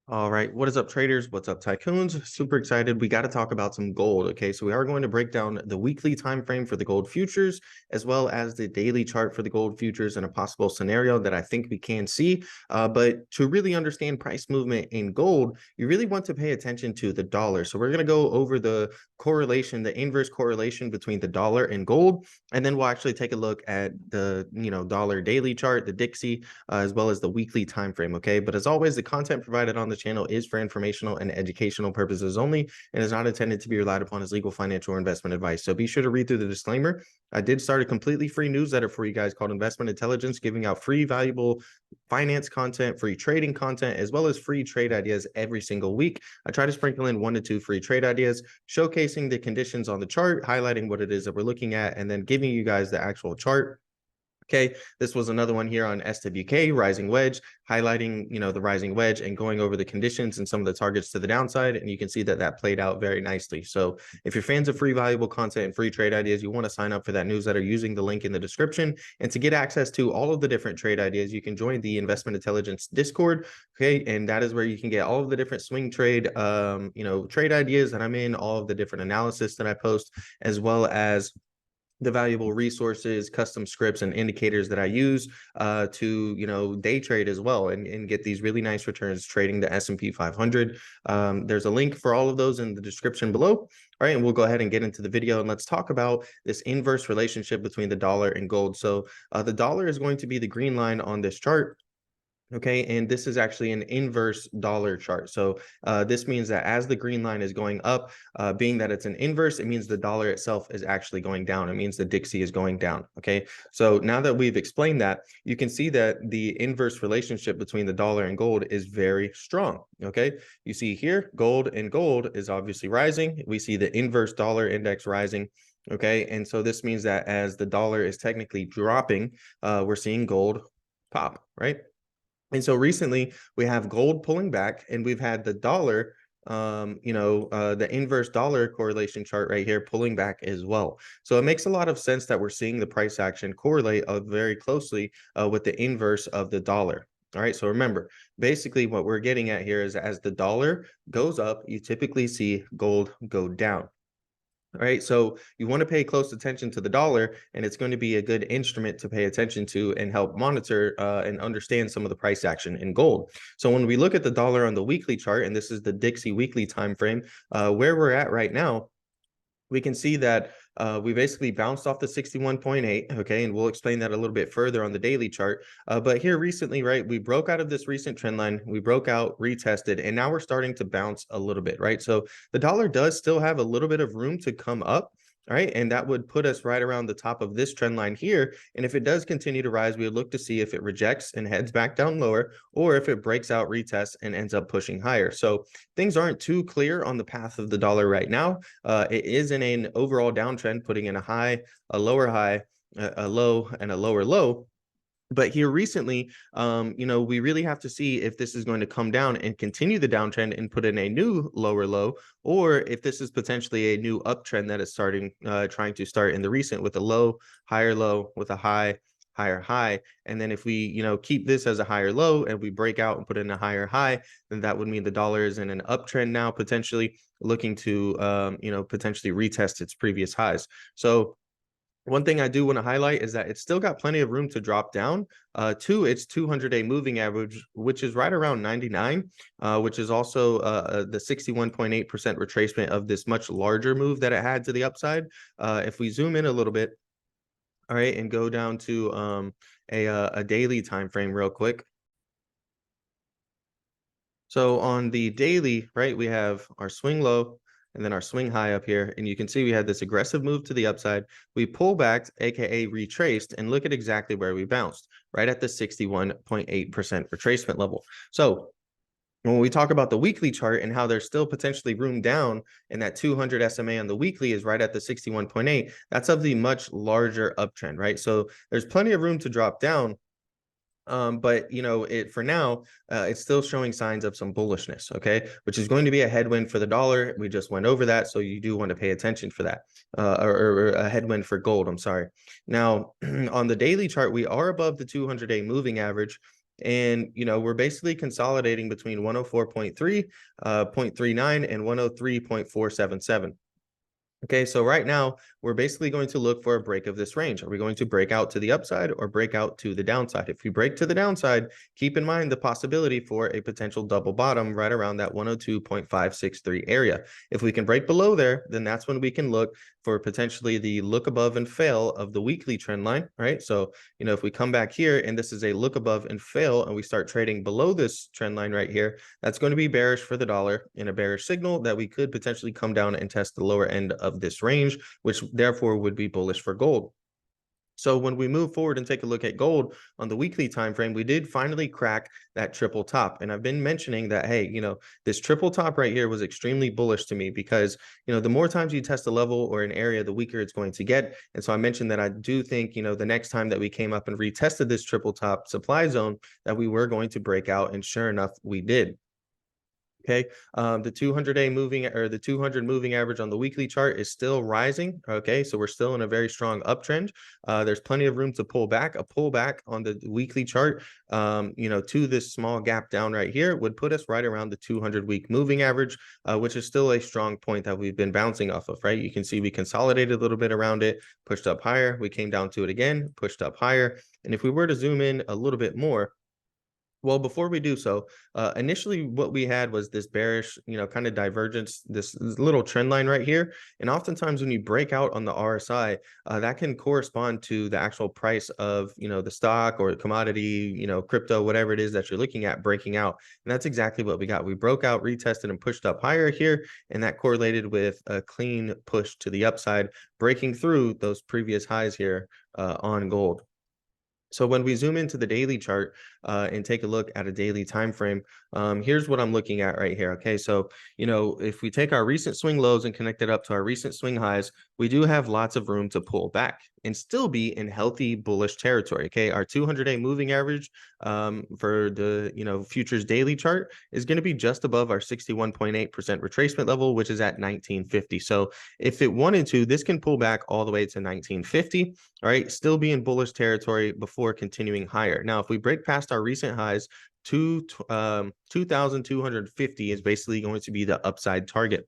All right, what is up, traders? What's up, tycoons? Super excited. We got to talk about some gold. Okay, so we are going to break down the weekly time frame for the gold futures, as well as the daily chart for the gold futures and a possible scenario that I think we can see. But to really understand price movement in gold, you really want to pay attention to the dollar. So we're going to go over the correlation, the inverse correlation between the dollar and gold, and then we'll actually take a look at the dollar daily chart, the Dixie, as well as the weekly time frame. Okay, but as always, the content provided on the channel is for informational and educational purposes only and is not intended to be relied upon as legal, financial, or investment advice. So be sure to read through the disclaimer. I did start a completely free newsletter for you guys called Investment Intelligence, giving out free valuable finance content, free trading content, as well as free trade ideas every single week. I try to sprinkle in 1 to 2 free trade ideas, showcasing the conditions on the chart, highlighting what it is that we're looking at, and then giving you guys the actual chart. Okay, this was another one here on SWK, rising wedge, highlighting, the rising wedge and going over the conditions and some of the targets to the downside. And you can see that that played out very nicely. So if you're fans of free valuable content and free trade ideas, you want to sign up for that newsletter using the link in the description. And to get access to all of the different trade ideas, you can join the Investment Intelligence Discord. Okay, and that is where you can get all of the different swing trade, trade ideas that I'm in, all of the different analysis that I post, as well as the valuable resources, custom scripts, and indicators that I use to, day trade as well and get these really nice returns trading the S&P 500. There's a link for all of those in the description below. All right, and we'll go ahead and get into the video and let's talk about this inverse relationship between the dollar and gold. So the dollar is going to be the green line on this chart. Okay, and this is actually an inverse dollar chart. So this means that as the green line is going up, being that it's an inverse, it means the dollar itself is actually going down. It means the Dixie is going down. Okay, so now that we've explained that, you can see that the inverse relationship between the dollar and gold is very strong. Okay, you see here, gold is obviously rising. We see the inverse dollar index rising. Okay, and so this means that as the dollar is technically dropping, we're seeing gold pop, right? And so recently we have gold pulling back and we've had the dollar, the inverse dollar correlation chart right here pulling back as well. So it makes a lot of sense that we're seeing the price action correlate very closely with the inverse of the dollar. All right, so remember, basically what we're getting at here is as the dollar goes up, you typically see gold go down. All right, so you want to pay close attention to the dollar, and it's going to be a good instrument to pay attention to and help monitor and understand some of the price action in gold. So when we look at the dollar on the weekly chart, and this is the Dixie weekly time frame, where we're at right now, we can see that we basically bounced off the 61.8. Okay, and we'll explain that a little bit further on the daily chart. But here recently, right, we broke out of this recent trend line, we broke out, retested, and now we're starting to bounce a little bit, right? So the dollar does still have a little bit of room to come up. All right, and that would put us right around the top of this trend line here. And if it does continue to rise, we would look to see if it rejects and heads back down lower, or if it breaks out, retests, and ends up pushing higher. So things aren't too clear on the path of the dollar right now. It is in an overall downtrend, putting in a high, a lower high, a low, and a lower low. But here recently, we really have to see if this is going to come down and continue the downtrend and put in a new lower low, or if this is potentially a new uptrend that is trying to start in the recent with a low, higher low, with a high, higher high. And then if we, keep this as a higher low and we break out and put in a higher high, then that would mean the dollar is in an uptrend now, potentially looking to, potentially retest its previous highs. So one thing I do want to highlight is that it's still got plenty of room to drop down to its 200-day moving average, which is right around 99, which is also the 61.8% retracement of this much larger move that it had to the upside. If we zoom in a little bit, all right, and go down to a daily time frame real quick. So on the daily, right, we have our swing low and then our swing high up here. And you can see we had this aggressive move to the upside. We pull back, aka retraced, and look at exactly where we bounced, right at the 61.8% retracement level. So when we talk about the weekly chart and how there's still potentially room down, and that 200 SMA on the weekly is right at the 61.8, that's of the much larger uptrend, right? So there's plenty of room to drop down. But it for now, it's still showing signs of some bullishness, okay, which is going to be a headwind for the dollar. We just went over that, so you do want to pay attention for that, or a headwind for gold. I'm sorry. Now, on the daily chart, we are above the 200-day moving average. And, we're basically consolidating between 104.3, 0.39 and 103.477. Okay, so right now we're basically going to look for a break of this range. Are we going to break out to the upside or break out to the downside? If we break to the downside, keep in mind the possibility for a potential double bottom right around that 102.563 area. If we can break below there, then that's when we can look for potentially the look above and fail of the weekly trend line, right? So, if we come back here and this is a look above and fail and we start trading below this trend line right here, that's going to be bearish for the dollar and a bearish signal that we could potentially come down and test the lower end of this range, which therefore would be bullish for gold. So when we move forward and take a look at gold on the weekly time frame, we did finally crack that triple top. And I've been mentioning that, hey, this triple top right here was extremely bullish to me because, the more times you test a level or an area, the weaker it's going to get. And so I mentioned that I do think, the next time that we came up and retested this triple top supply zone, that we were going to break out. And sure enough, we did. Okay, the 200-day moving or the 200 moving average on the weekly chart is still rising. Okay, so we're still in a very strong uptrend. There's plenty of room to pull back. A pullback on the weekly chart, to this small gap down right here would put us right around the 200-week moving average, which is still a strong point that we've been bouncing off of, right? You can see we consolidated a little bit around it, pushed up higher. We came down to it again, pushed up higher. And if we were to zoom in a little bit more, well, before we do so, initially what we had was this bearish, kind of divergence, this little trend line right here. And oftentimes when you break out on the RSI, that can correspond to the actual price of, the stock or commodity, crypto, whatever it is that you're looking at breaking out. And that's exactly what we got. We broke out, retested, and pushed up higher here. And that correlated with a clean push to the upside, breaking through those previous highs here on gold. So when we zoom into the daily chart and take a look at a daily time frame, here's what I'm looking at right here. Okay, so if we take our recent swing lows and connect it up to our recent swing highs, we do have lots of room to pull back and still be in healthy bullish territory. Okay, our 200-day moving average for the futures daily chart is going to be just above our 61.8% retracement level, which is at 1950. So if it wanted to, this can pull back all the way to 1950. All right, still be in bullish territory before continuing higher. Now, if we break past our recent highs, 2,250 is basically going to be the upside target.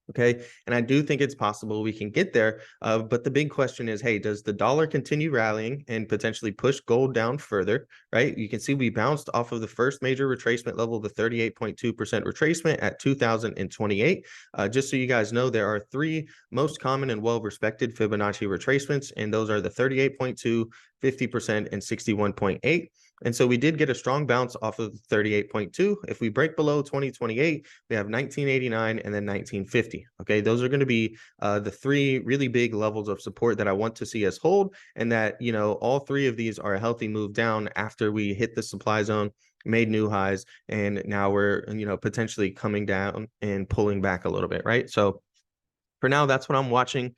Okay, and I do think it's possible we can get there. But the big question is, hey, does the dollar continue rallying and potentially push gold down further? Right? You can see we bounced off of the first major retracement level, the 38.2% retracement at 2028. Just so you guys know, there are three most common and well-respected Fibonacci retracements, and those are the 38.2, 50%, and 61.8. And so we did get a strong bounce off of 38.2. If we break below 2028, we have 1989 and then 1950. Okay, those are going to be the three really big levels of support that I want to see us hold, and that all three of these are a healthy move down after we hit the supply zone, made new highs, and now we're potentially coming down and pulling back a little bit, right? So for now, that's what I'm watching.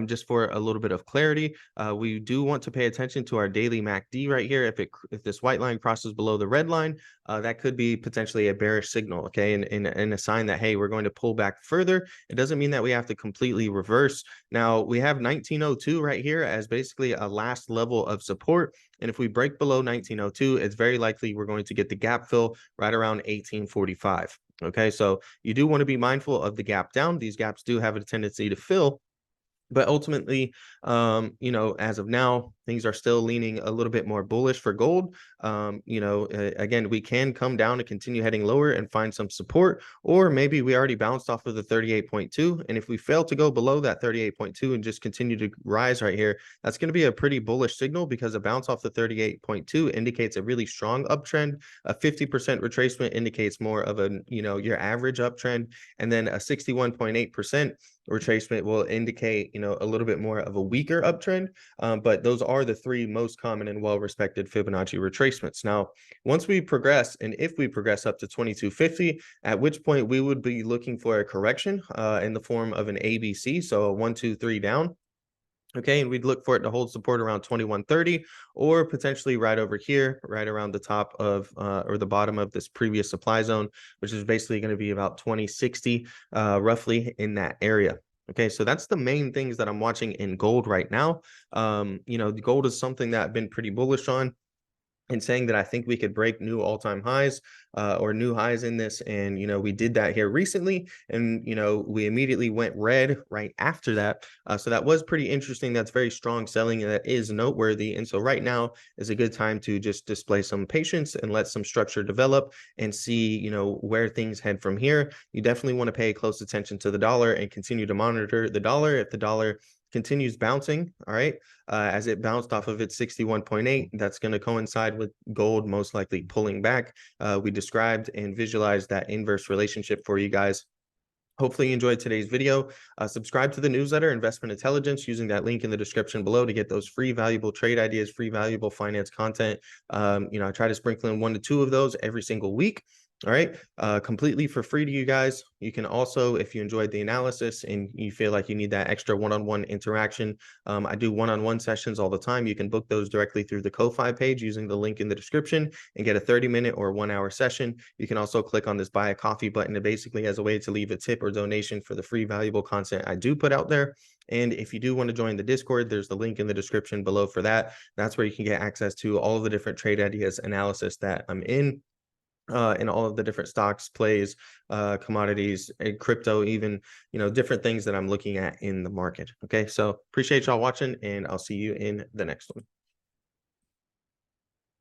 Just for a little bit of clarity, we do want to pay attention to our daily MACD right here. If this white line crosses below the red line, that could be potentially a bearish signal, okay, and a sign that, hey, we're going to pull back further. It doesn't mean that we have to completely reverse. Now, we have 1902 right here as basically a last level of support. And if we break below 1902, it's very likely we're going to get the gap fill right around 1845. Okay, so you do want to be mindful of the gap down. These gaps do have a tendency to fill. But ultimately, as of now, things are still leaning a little bit more bullish for gold. Again, we can come down and continue heading lower and find some support, or maybe we already bounced off of the 38.2. And if we fail to go below that 38.2 and just continue to rise right here, that's going to be a pretty bullish signal because a bounce off the 38.2 indicates a really strong uptrend. A 50% retracement indicates more of a, your average uptrend. And then a 61.8% retracement will indicate, a little bit more of a weaker uptrend. But those are the three most common and well-respected Fibonacci retracements. Now, once we progress, and if we progress up to 2250, at which point we would be looking for a correction in the form of an ABC, so a 1, 2, 3 down. Okay, and we'd look for it to hold support around 2130 or potentially right over here, right around the top of or the bottom of this previous supply zone, which is basically going to be about 2060, roughly in that area. Okay, so that's the main things that I'm watching in gold right now. The gold is something that I've been pretty bullish on. and saying that I think we could break new all-time highs or new highs in this. And, we did that here recently, and, we immediately went red right after that. So that was pretty interesting. That's very strong selling, and that is noteworthy. And so right now is a good time to just display some patience and let some structure develop and see, where things head from here. You definitely want to pay close attention to the dollar and continue to monitor the dollar. If the dollar continues bouncing, all right, as it bounced off of its 61.8, that's going to coincide with gold most likely pulling back. We described and visualized that inverse relationship for you guys. Hopefully you enjoyed today's video. Subscribe to the newsletter, Investment Intelligence, using that link in the description below to get those free valuable trade ideas, free valuable finance content. I try to sprinkle in 1 to 2 of those every single week. All right, completely for free to you guys. You can also, if you enjoyed the analysis and you feel like you need that extra one-on-one interaction, I do one-on-one sessions all the time. You can book those directly through the Ko-Fi page using the link in the description and get a 30-minute or 1-hour session. You can also click on this buy a coffee button. It basically has a way to leave a tip or donation for the free valuable content I do put out there. And if you do want to join the Discord, there's the link in the description below for that. That's where you can get access to all of the different trade ideas analysis that I'm in all of the different stocks, plays, commodities, and crypto, even, different things that I'm looking at in the market. Okay, so appreciate y'all watching, and I'll see you in the next one.